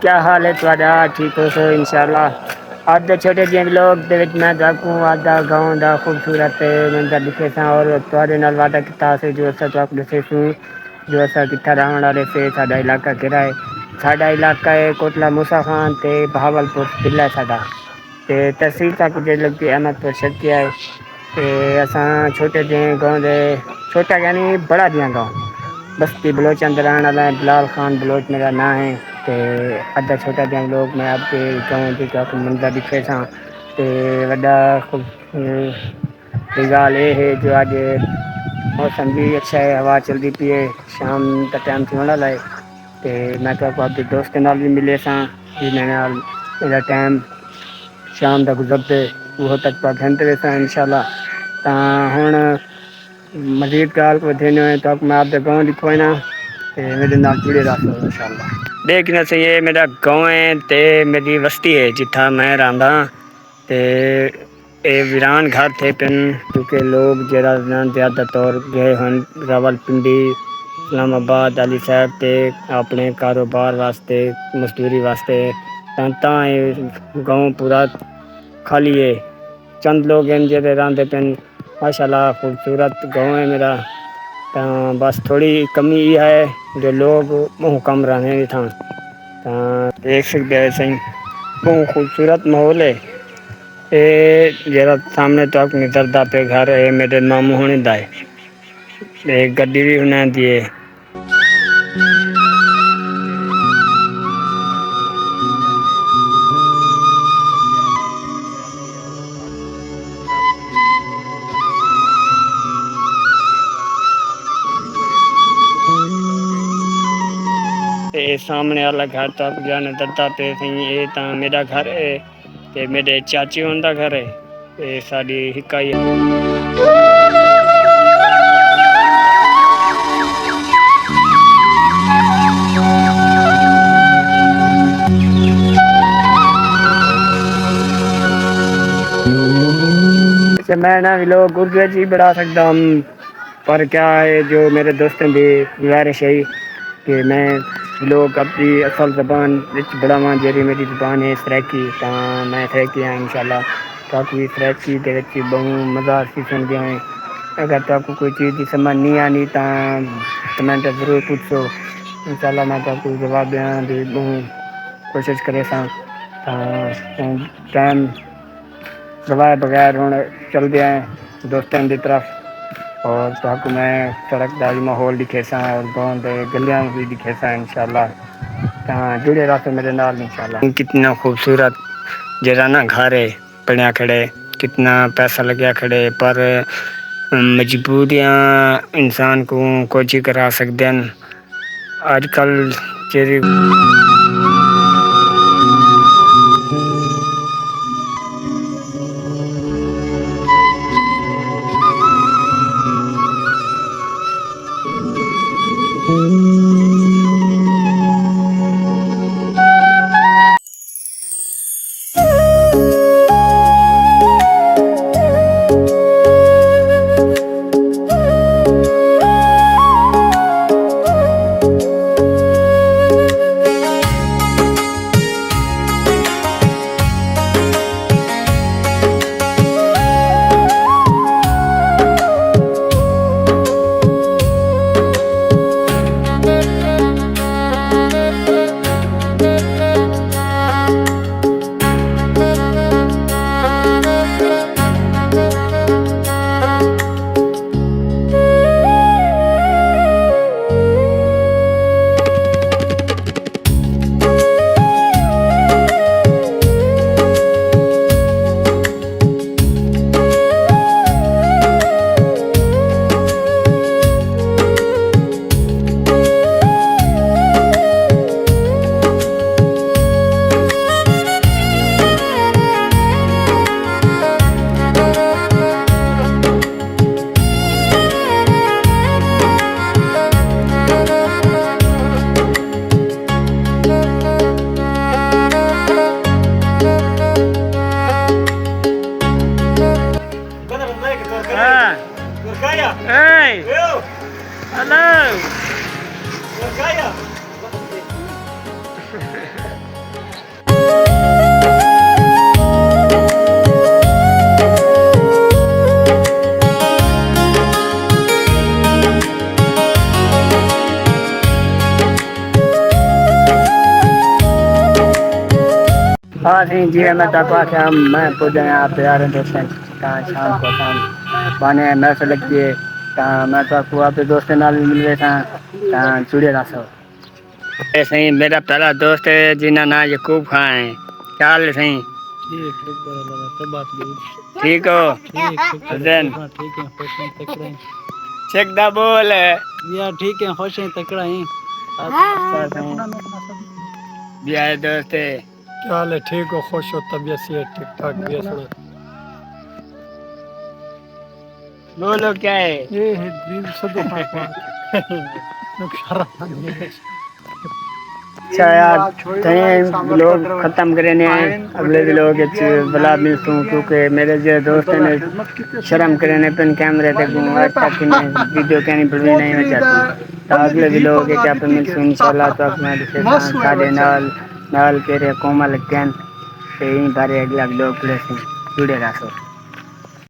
क्या हाल है ਤੁਹਾਡਾ ठीक हो सो इंशाल्लाह आज ਦੇ ਛੋਟੇ ਜਿਹੇ ਵਲੋਗ ਦੇ ਵਿੱਚ ਮੈਂ ਤੁਹਾਨੂੰ ਅੱਜ ਦਾ ਗਾਉਂ ਦਾ ਖੂਬਸੂਰਤ ਮੰਜ਼ਰ ਦਿਖੇ ਸਾਂ ਔਰ ਤੁਹਾਡੇ ਨਾਲ ਵਾਅਦਾ ਕੀਤਾ ਸੀ ਜੋ ਅਸਾਂ ਤੁਹਾਨੂੰ ਦੱਸੇ ਸੀ ਜੋ ਅਸਾਂ ਕਿੱਥੇ ਰਹਿਣ ਵਾਲੇ ਸੀ ਸਾਡਾ ਇਲਾਕਾ ਕਿਹੜਾ ਹੈ ਸਾਡਾ ਇਲਾਕਾ ਹੈ ਕੋਟਲਾ मूसा खान ਤੇ ਬਹਾਵਲਪੁਰ ਜ਼ਿਲ੍ਹਾ ਸਾਡਾ ਤੇ ਤਹਿਸੀਲ ਤੱਕ ਜੇ ਲੱਗਦੀ ਅਹਿਮਦਪੁਰ ਸ਼ੱਕਿਆ ਹੈ ਤੇ ਅਸਾਂ ਛੋਟੇ ਜਿਹੇ ਗਾਉਂ ਦੇ छोटा यानी बड़ा दिया गाँव बस्ती बलोच अंदर आने वाला है बिलाल खान बलोच मेरा नाम है तो अद्धा छोटा दिया लोग मैं आपके गाँव के मंदिर दिखे सा तो वड्डा गाल ये है जो आज मौसम भी अच्छा है हवा चलती पी है शाम का टाइम थी होने लाए तो मैं तो आपके दोस्त नाल भी मिले सा जिन्हें मेरा टाइम शाम का गुजरते वो तक पर घंटे रहता इंशाल्लाह तो हुण मजीद गाल को देने है तो मैं आपके गाँव लिखो ना मेरे नाल जुड़े रहो इंशाल्लाह देखना चाहिए मेरा गाँव है ते मेरी बस्ती है जिथा मैं रहा ते ये वीरान घर थे पिन क्योंकि लोग जरा ज़्यादातर गए हैं रावलपिंडी इस्लामाबाद अली साहब ते अपने कारोबार वास्ते मजदूरी वास्ते गाँव पूरा खाली है चंद लोग हैं जेरे रांधे पिन माशाल्लाह खूबसूरत गाँव है मेरा तो बस थोड़ी कमी ये है जो लोग बहुत कम रहने था तो देख सकते हैं सही बहुत खूबसूरत माहौल है ये जरा सामने तो अपनी दरदा पे घर है मेरे मामू होने दा है एक गड्डी भी बना दी है सामने वाला घर तो आप जाने दरदा पे सही ये तो मेरा घर है ते मेरे चाची उनका घर है ते साडी हिकाई मैं ना लोग गुरुद्वारे जी बढ़ा सकता हूँ पर क्या है जो मेरे दोस्तों की गुजारिश है कि मैं लोग अपनी असल ज़बान बढ़ावा जी मेरी ज़बान है सराकी तो मैं सराकी हाँ इंशाल्लाह ताकि सराकी के बहु मज़ा सी सुन गया है अगर तो आपको कोई चीज़ की समझ नहीं आनी तो कमेंट ज़रूर पूछो इंशाल्लाह मैं आपको जवाब देने की बहु कोशिश करे टाइम गवाए बगैर हूँ चल गया है दोस्तों की तरफ और ताकि मैं सड़क का भी माहौल दिखे सा और गाँव के गलियां भी दिखे सा इंशाल्लाह जुड़े रहो मेरे नाल इंशाल्लाह कितना खूबसूरत जरा ना घर है पढ़िया खड़े कितना पैसा लगे खड़े पर मजबूरियाँ इंसान को कुछ करा सकते हैं आजकल जेरी Hey! Hello! हाँ सही जी मैं तो आख्या मैं पुजे यहाँ प्यारे दोस्त कहाँ शाम को शाम बने मैं से लगती है कहाँ मैं तो आपको आपके दोस्त नाल भी मिल रहे कहाँ जुड़े रहा सो सही मेरा पहला दोस्त है जिन्ना ना यकूब खान है क्या हाल है सही ठीक ठीक लगा तो बात भी ठीक हो ठीक हुसैन ठीक है खुश हैं तकड़ा हैं शेख दा बोल यार ठीक है खुश हैं तकड़ा हैं बिया दोस्त है क्या हाल है ठीक हो खुश हो तबीयत से ठीक ठाक भी है बोलो क्या है ये है दिल से तो अच्छा यार तय लोग खत्म करे ने अगले लोग बला मिलता हूँ क्योंकि मेरे जो दोस्त ने शर्म करे ने पेन कैमरे तक आज तक ने वीडियो कहनी पड़ी नहीं मैं चाहती तो अगले भी लोग है क्या पे मिलता हूँ इंशाल्लाह तो मैं साढ़े नाल नाल के रे कोमल कैन ते इन बारे अगला लोग जुड़े रहो